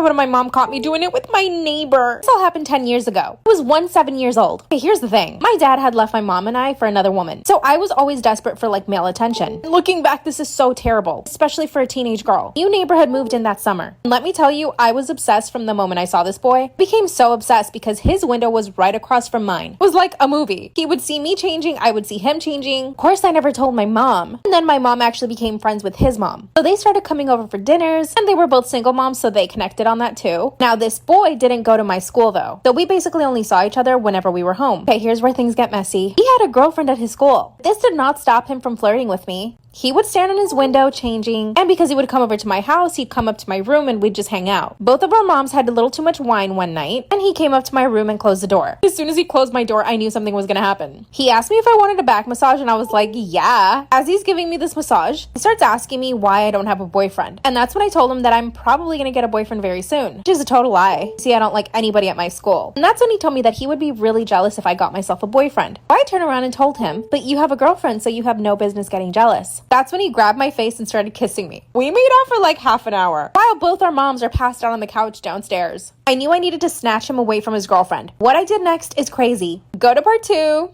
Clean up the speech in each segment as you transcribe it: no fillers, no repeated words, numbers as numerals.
when my mom caught me doing it with my neighbor. This all happened 10 years ago. I was 7 years old. Okay, here's the thing. My dad had left my mom and I for another woman. So I was always desperate for like male attention. Looking back, this is so terrible, especially for a teenage girl. New neighbor had moved in that summer. And let me tell you, I was obsessed from the moment I saw this boy. I became so obsessed because his window was right across from mine. It was like a movie. He would see me changing, I would see him changing. Of course, I never told my mom. And then my mom actually became friends with his mom. So they started coming over for dinners, and they were both single moms, so they connected on that too. Now, this boy didn't go to my school though. So we basically only saw each other whenever we were home. Okay, here's where things get messy. He had a girlfriend at his school. This did not stop him from flirting with me. He would stand in his window changing, and because he would come over to my house, he'd come up to my room and we'd just hang out. Both of our moms had a little too much wine one night, and he came up to my room and closed the door. As soon as he closed my door, I knew something was gonna happen. He asked me if I wanted a back massage, and I was like, yeah. As he's giving me this massage, he starts asking me why I don't have a boyfriend. And that's when I told him that I'm probably gonna get a boyfriend very soon, which is a total lie. See, I don't like anybody at my school. And that's when he told me that he would be really jealous if I got myself a boyfriend. I turned around and told him, but you have a girlfriend, so you have no business getting jealous. That's when he grabbed my face and started kissing me. We made out for like half an hour while both our moms are passed out on the couch downstairs. I knew I needed to snatch him away from his girlfriend. What I did next is crazy. Go to part 2.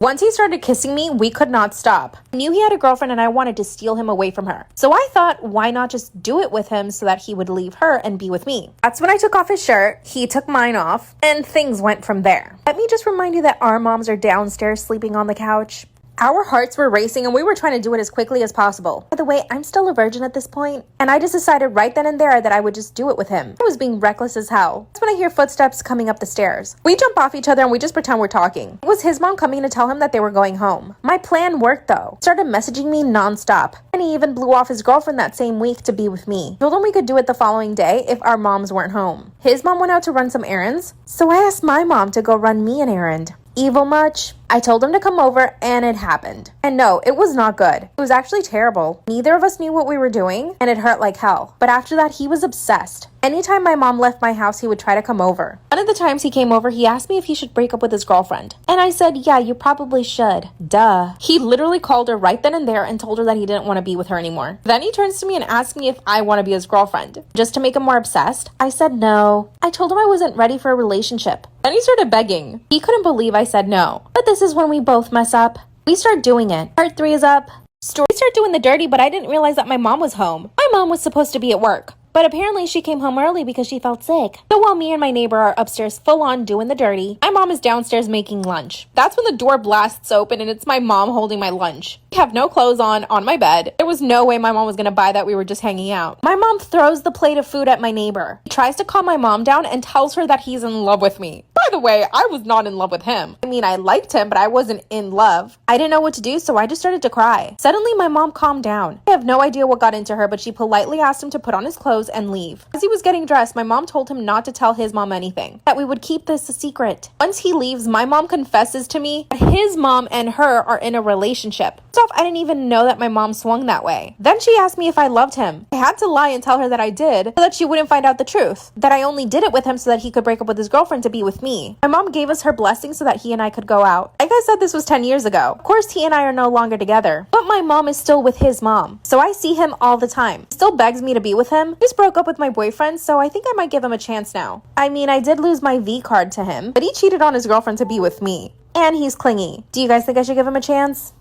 Once he started kissing me, we could not stop. I knew he had a girlfriend and I wanted to steal him away from her. So I thought, why not just do it with him so that he would leave her and be with me? That's when I took off his shirt, he took mine off, and things went from there. Let me just remind you that our moms are downstairs sleeping on the couch. Our hearts were racing and we were trying to do it as quickly as possible. By the way, I'm still a virgin at this point, and I just decided right then and there that I would just do it with him. I was being reckless as hell. That's when I hear footsteps coming up the stairs. We jump off each other and we just pretend we're talking. It was his mom coming to tell him that they were going home. My plan worked though. He started messaging me nonstop, and he even blew off his girlfriend that same week to be with me. Told him we could do it the following day if our moms weren't home. His mom went out to run some errands, so I asked my mom to go run me an errand. Evil much? I told him to come over and it happened. And no, it was not good. It was actually terrible. Neither of us knew what we were doing and it hurt like hell. But after that, he was obsessed. Anytime my mom left my house, he would try to come over. One of the times he came over, he asked me if he should break up with his girlfriend. And I said, yeah, you probably should. Duh. He literally called her right then and there and told her that he didn't want to be with her anymore. Then he turns to me and asks me if I want to be his girlfriend. Just to make him more obsessed, I said no. I told him I wasn't ready for a relationship. Then he started begging. He couldn't believe I said no. But this is when we both mess up. We start doing it. Part 3 is up. We start doing the dirty, but I didn't realize that my mom was home. My mom was supposed to be at work, but apparently she came home early because she felt sick. So while me and my neighbor are upstairs full on doing the dirty, my mom is downstairs making lunch. That's when the door blasts open and it's my mom holding my lunch. I have no clothes on my bed. There was no way my mom was gonna buy that. We were just hanging out. My mom throws the plate of food at my neighbor. He tries to calm my mom down and tells her that he's in love with me. By the way, I was not in love with him. I mean, I liked him, but I wasn't in love. I didn't know what to do, so I just started to cry. Suddenly, my mom calmed down. I have no idea what got into her, but she politely asked him to put on his clothes and leave. As he was getting dressed, my mom told him not to tell his mom anything, that we would keep this a secret. Once he leaves, my mom confesses to me that his mom and her are in a relationship. First off, I didn't even know that my mom swung that way. Then she asked me if I loved him. I had to lie and tell her that I did, so that she wouldn't find out the truth. That I only did it with him so that he could break up with his girlfriend to be with me. My mom gave us her blessing so that he and I could go out. Like I said, this was 10 years ago. Of course, he and I are no longer together, but my mom is still with his mom, so I see him all the time. He still begs me to be with him. I just broke up with my boyfriend, so I think I might give him a chance now. I mean, I did lose my V card to him, but he cheated on his girlfriend to be with me. And he's clingy. Do you guys think I should give him a chance?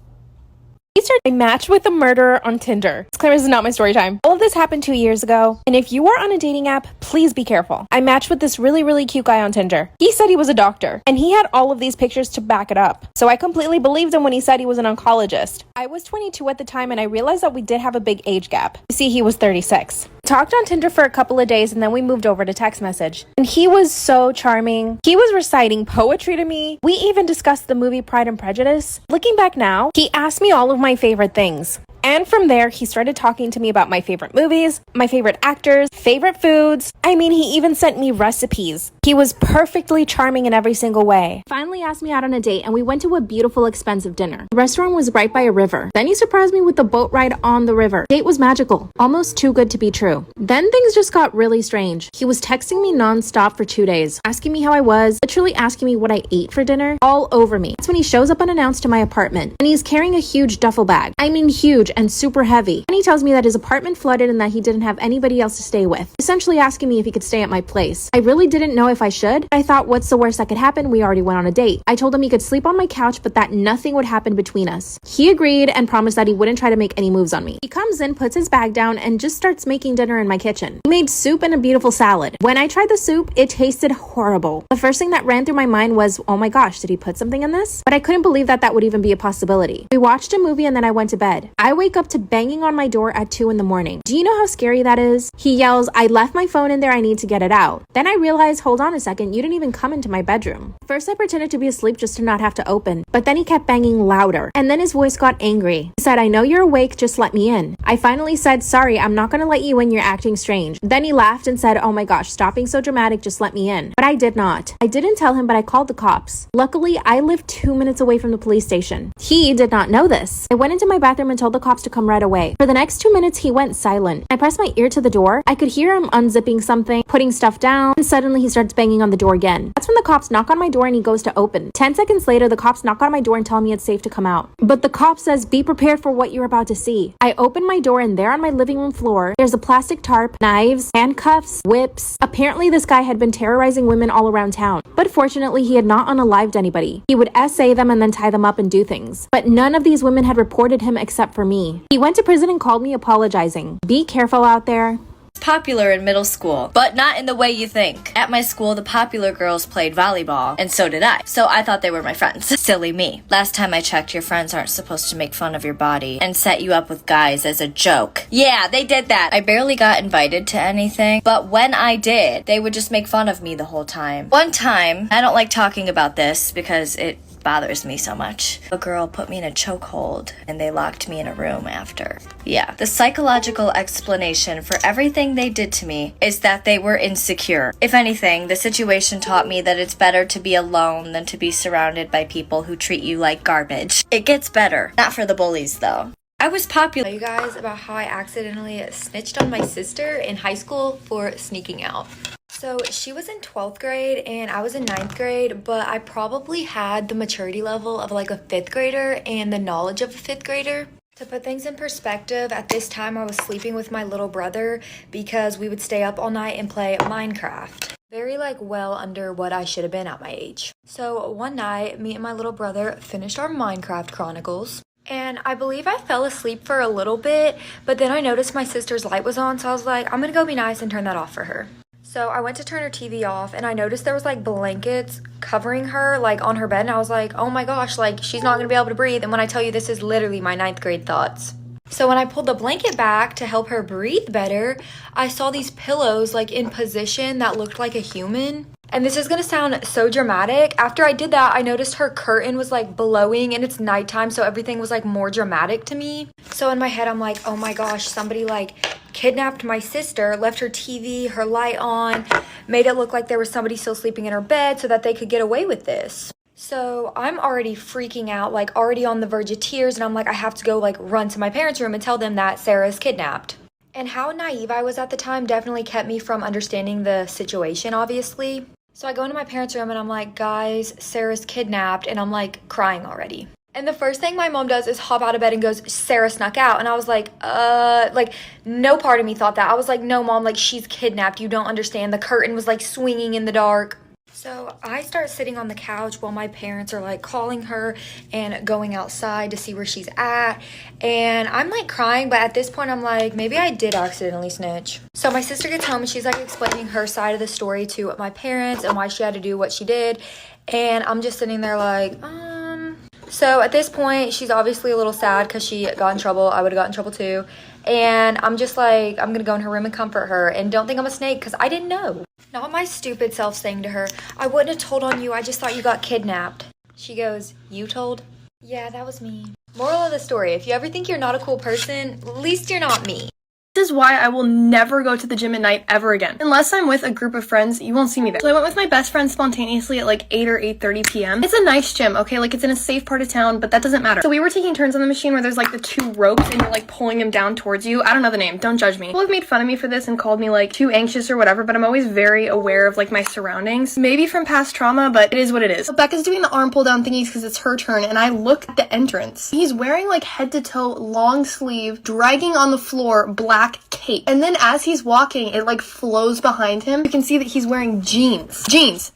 I matched with a murderer on Tinder. Disclaimer, this is not my story time. All of this happened 2 years ago, and if you are on a dating app, please be careful. I matched with this really cute guy on Tinder. He said he was a doctor, and he had all of these pictures to back it up. So I completely believed him when he said he was an oncologist. I was 22 at the time, and I realized that we did have a big age gap. You see, he was 36. Talked on Tinder for a couple of days, and then we moved over to text message. And he was so charming. He was reciting poetry to me. We even discussed the movie Pride and Prejudice. Looking back now, he asked me all of my favorite things. And from there, he started talking to me about my favorite movies, my favorite actors, favorite foods. I mean, he even sent me recipes. He was perfectly charming in every single way. Finally asked me out on a date, and we went to a beautiful, expensive dinner. The restaurant was right by a river. Then he surprised me with a boat ride on the river. The date was magical, almost too good to be true. Then things just got really strange. He was texting me nonstop for 2 days, asking me how I was, literally asking me what I ate for dinner, all over me. That's when he shows up unannounced to my apartment, and he's carrying a huge duffel bag. I mean huge, huge and super heavy. And he tells me that his apartment flooded and that he didn't have anybody else to stay with, essentially asking me if he could stay at my place. I really didn't know if I should. I thought, what's the worst that could happen? We already went on a date. I told him he could sleep on my couch, but that nothing would happen between us. He agreed and promised that he wouldn't try to make any moves on me. He comes in, puts his bag down, and just starts making dinner in my kitchen. He made soup and a beautiful salad. When I tried the soup, it tasted horrible. The first thing that ran through my mind was, oh my gosh, did he put something in this? But I couldn't believe that that would even be a possibility. We watched a movie and then I went to bed. I wake up to banging on my door at 2 in the morning. Do you know how scary that is? He yells, I left my phone in there, I need to get it out. Then I realized, hold on a second, you didn't even come into my bedroom. First I pretended to be asleep just to not have to open, but then he kept banging louder. And then his voice got angry. He said, I know you're awake, just let me in. I finally said, sorry, I'm not gonna let you in, you're acting strange. Then he laughed and said, oh my gosh, stop being so dramatic, just let me in. But I did not. I didn't tell him, but I called the cops. Luckily, I lived 2 minutes away from the police station. He did not know this. I went into my bathroom and told the cops to come right away. For the next 2 minutes, he went silent. I pressed my ear to the door. I could hear him unzipping something, putting stuff down, and suddenly he starts banging on the door again. That's when the cops knock on my door and he goes to open. 10 seconds later, the cops knock on my door and tell me it's safe to come out. But the cop says, be prepared for what you're about to see. I open my door and there on my living room floor, there's a plastic tarp, knives, handcuffs, whips. Apparently this guy had been terrorizing women all around town. But fortunately, he had not unalived anybody. He would essay them and then tie them up and do things. But none of these women had reported him except for me. He went to prison and called me apologizing. Be careful out there. Popular in middle school, but not in the way you think. At my school, the popular girls played volleyball, and so did I. So I thought they were my friends. Silly me. Last time I checked, your friends aren't supposed to make fun of your body and set you up with guys as a joke. Yeah, they did that. I barely got invited to anything, but when I did, they would just make fun of me the whole time. One time, I don't like talking about this because it bothers me so much. A girl put me in a chokehold and they locked me in a room after. Yeah, the psychological explanation for everything they did to me is that they were insecure. If anything, the situation taught me that it's better to be alone than to be surrounded by people who treat you like garbage. It gets better. Not for the bullies though. I was popular. You guys about how I accidentally snitched on my sister in high school for sneaking out. So she was in 12th grade and I was in 9th grade, but I probably had the maturity level of like a 5th grader and the knowledge of a 5th grader. To put things in perspective, at this time I was sleeping with my little brother because we would stay up all night and play Minecraft. Very like well under what I should have been at my age. So one night, me and my little brother finished our Minecraft Chronicles. And I believe I fell asleep for a little bit, but then I noticed my sister's light was on, so I was like, I'm gonna go be nice and turn that off for her. So I went to turn her TV off and I noticed there was like blankets covering her like on her bed and I was like, oh my gosh, like she's not gonna be able to breathe. And when I tell you this is literally my 9th grade thoughts. So when I pulled the blanket back to help her breathe better, I saw these pillows like in position that looked like a human. And this is gonna sound so dramatic. After I did that, I noticed her curtain was like blowing and it's nighttime, so everything was like more dramatic to me. So in my head, I'm like, oh my gosh, somebody like kidnapped my sister, left her TV, her light on, made it look like there was somebody still sleeping in her bed so that they could get away with this. So I'm already freaking out, like already on the verge of tears, and I'm like, I have to go like run to my parents' room and tell them that Sarah's kidnapped. And how naive I was at the time definitely kept me from understanding the situation, obviously. So I go into my parents' room and I'm like, guys, Sarah's kidnapped, and I'm like crying already. And the first thing my mom does is hop out of bed and goes, Sarah snuck out. And I was like no part of me thought that. I was like, no, mom, like she's kidnapped. You don't understand. The curtain was like swinging in the dark. So I start sitting on the couch while my parents are like calling her and going outside to see where she's at. And I'm like crying, but at this point I'm like, maybe I did accidentally snitch. So my sister gets home and she's like explaining her side of the story to my parents and why she had to do what she did. And I'm just sitting there like, So at this point, she's obviously a little sad because she got in trouble. I would have got in trouble too. And I'm just like, I'm going to go in her room and comfort her. And don't think I'm a snake because I didn't know. Not my stupid self saying to her, I wouldn't have told on you. I just thought you got kidnapped. She goes, you told? Yeah, that was me. Moral of the story, if you ever think you're not a cool person, at least you're not me. This is why I will never go to the gym at night ever again. Unless I'm with a group of friends, you won't see me there. So I went with my best friend spontaneously at like 8 or 8:30 p.m. It's a nice gym, okay? Like it's in a safe part of town, but that doesn't matter. So we were taking turns on the machine where there's like the 2 ropes and you're like pulling them down towards you. I don't know the name, don't judge me. People have made fun of me for this and called me like too anxious or whatever, but I'm always very aware of like my surroundings. Maybe from past trauma, but it is what it is. So Becca's doing the arm pull down thingies because it's her turn, and I look at the entrance. He's wearing like head to toe, long sleeve, dragging on the floor, black cape. And then as he's walking, it like flows behind him. You can see that he's wearing jeans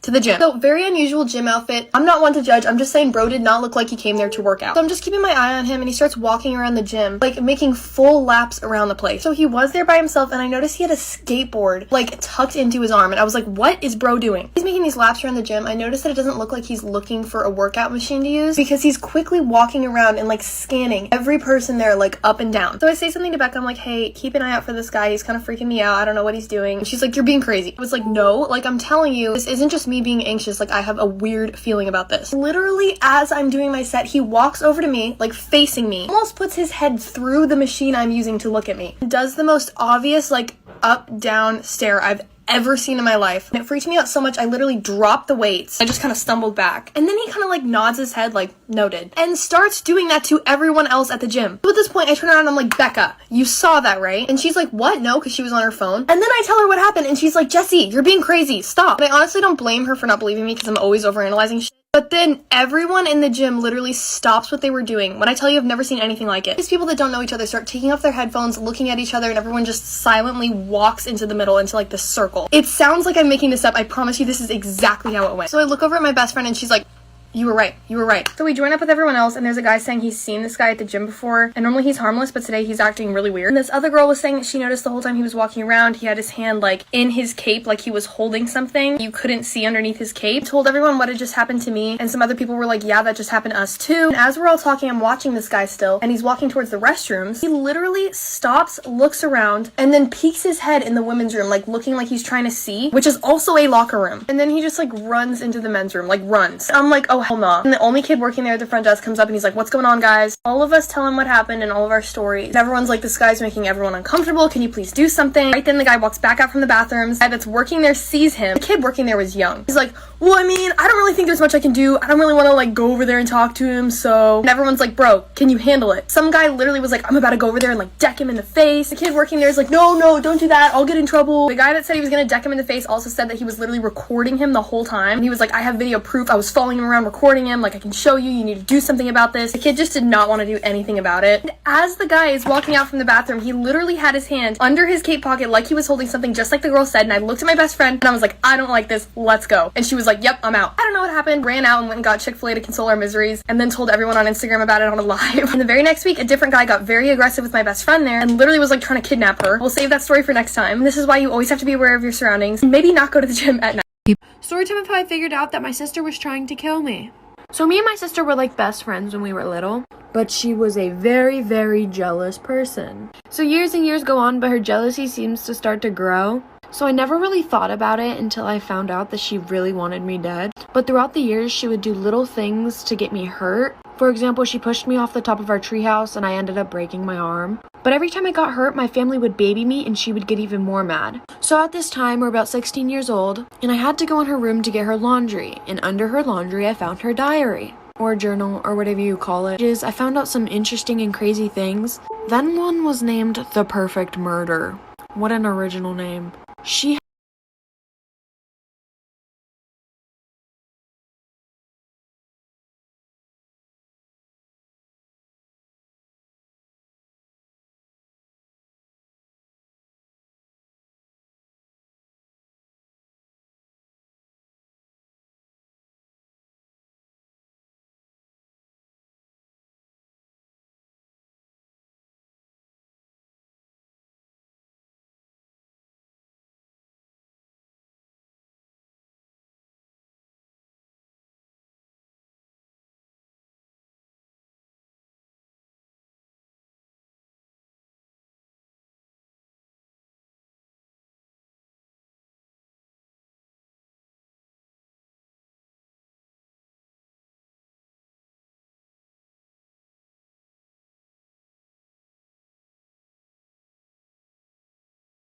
to the gym. So very unusual gym outfit. I'm not one to judge. I'm just saying bro did not look like he came there to work out. So I'm just keeping my eye on him, and he starts walking around the gym, like making full laps around the place. So he was there by himself, and I noticed he had a skateboard like tucked into his arm, and I was like, what is bro doing? He's making these laps around the gym. I noticed that it doesn't look like he's looking for a workout machine to use because he's quickly walking around and like scanning every person there like up and down. So I say something to Becca. I'm like, hey, keep an eye out for this guy. He's kind of freaking me out. I don't know what he's doing. And she's like, you're being crazy. I was like, no, like I'm telling you, this isn't just me being anxious. Like I have a weird feeling about this. Literally as I'm doing my set, he walks over to me, like facing me, almost puts his head through the machine I'm using to look at me. Does the most obvious like up down stare I've ever seen in my life. And it freaked me out so much I literally dropped the weights. I just kind of stumbled back. And then he kind of like nods his head like noted and starts doing that to everyone else at the gym. So at this point I turn around and I'm like, Becca, you saw that, right? And she's like, what? No, because she was on her phone. And then I tell her what happened and she's like, Jessie, you're being crazy. Stop. And I honestly don't blame her for not believing me because I'm always overanalyzing shit. But then everyone in the gym literally stops what they were doing. When I tell you I've never seen anything like it. These people that don't know each other start taking off their headphones, looking at each other, and everyone just silently walks into the middle into like the circle. It sounds like I'm making this up. I promise you this is exactly how it went. So I look over at my best friend and she's like, you were right. You were right. So we join up with everyone else, and there's a guy saying he's seen this guy at the gym before, and normally he's harmless, but today he's acting really weird. And this other girl was saying that she noticed the whole time he was walking around, he had his hand like in his cape, like he was holding something you couldn't see underneath his cape. Told everyone what had just happened to me, and some other people were like, yeah, that just happened to us too. And as we're all talking, I'm watching this guy still, and he's walking towards the restrooms. He literally stops, looks around, and then peeks his head in the women's room, like looking like he's trying to see, which is also a locker room. And then he just like runs into the men's room, like runs. I'm like, oh hell no. And the only kid working there at the front desk comes up and he's like, what's going on, guys? All of us tell him what happened and all of our stories. And everyone's like, this guy's making everyone uncomfortable. Can you please do something? Right then the guy walks back out from the bathrooms. The guy that's working there sees him. The kid working there was young. He's like, well, I mean, I don't really think there's much I can do. I don't really want to like go over there and talk to him. So, and everyone's like, bro, can you handle it? Some guy literally was like, I'm about to go over there and like deck him in the face. The kid working there is like, no, don't do that. I'll get in trouble. The guy that said he was going to deck him in the face also said that he was literally recording him the whole time. And he was like, I have video proof. I was following him around recording him. Like, I can show you. You need to do something about this. The kid just did not want to do anything about it. And as the guy is walking out from the bathroom, he literally had his hand under his cape pocket like he was holding something, just like the girl said. And I looked at my best friend and I was like, I don't like this. Let's go. And she was like, yep, I'm out. I don't know what happened. Ran out and went and got Chick-fil-A to console our miseries, and then told everyone on Instagram about it on a live. And the very next week, a different guy got very aggressive with my best friend there and literally was like trying to kidnap her. We'll save that story for next time. This is why you always have to be aware of your surroundings and maybe not go to the gym at night. Story time of how I figured out that my sister was trying to kill me. So me and my sister were like best friends when we were little, but she was a very, very jealous person. So years and years go on, but her jealousy seems to start to grow. So I never really thought about it until I found out that she really wanted me dead. But throughout the years, she would do little things to get me hurt. For example, she pushed me off the top of our treehouse and I ended up breaking my arm. But every time I got hurt, my family would baby me and she would get even more mad. So at this time, we're about 16 years old, and I had to go in her room to get her laundry. And under her laundry, I found her diary, or journal, or whatever you call it. I found out some interesting and crazy things. Then one was named The Perfect Murder. What an original name. She